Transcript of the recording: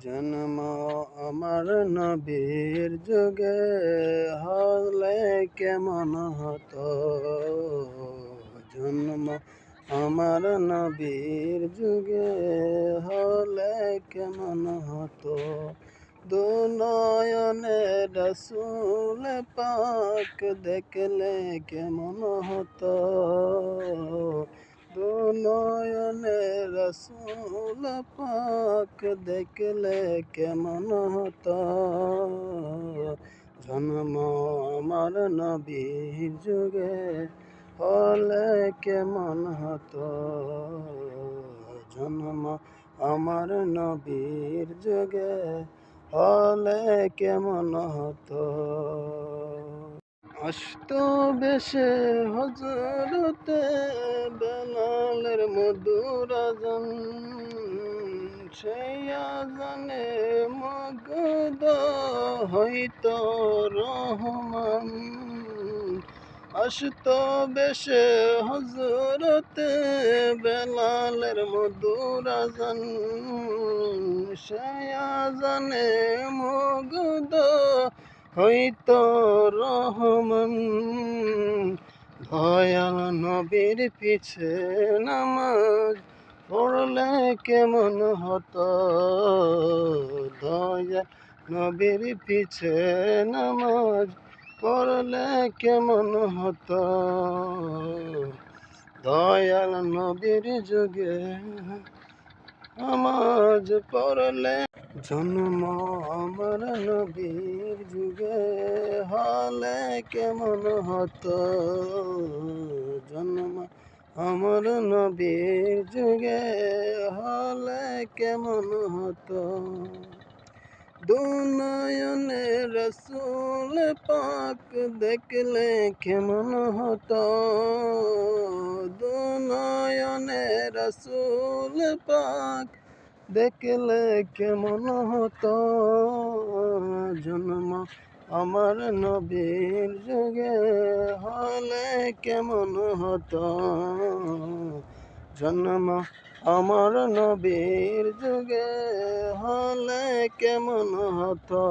জন্ম আমার নবীর যুগে হলে কেমন হতো। জন্ম আমার নবীর যুগে হলে কেমন হতো। দুনয়নে রসুল পাক দেখলে কেমন হতো। দুনয়নে রসুল পাক দেখলে কেমন হতো। জন্ম আমার নবীর যুগে হলে কেমন হতো। জন্ম আমার নবীর যুগে হলে কেমন হতো। আসতো বেশে হজরতে বেলালের মধুর আজান, সেই আজানে মগধ হইতো রহমান। আসতো বেশে হজরতে বেলালের মধুর আজান, সেই আজানে মগধ হইতো রহমান। দয়াল নবীর পিছে নামাজ পড়লে কেমন হতো। দয়াল নবীর পিছে নামাজ পড়লে কেমন হতো। দয়াল নবীর যুগে নামাজ পড়লে জন্ম আমার নবীর যুগে হলে কেমন হতো। জন্ম আমার নবীর যুগে হলে কেমন হতো। দুনয়নে রসুল পাক দেখলে কেমন হতো। দুনয়নে রসুল পাক দেখলে কেমন হতো। জন্ম আমার নবীর যুগে হলে কেমন হতো। জন্ম আমার নবীর যুগে হলে কেমন হতো।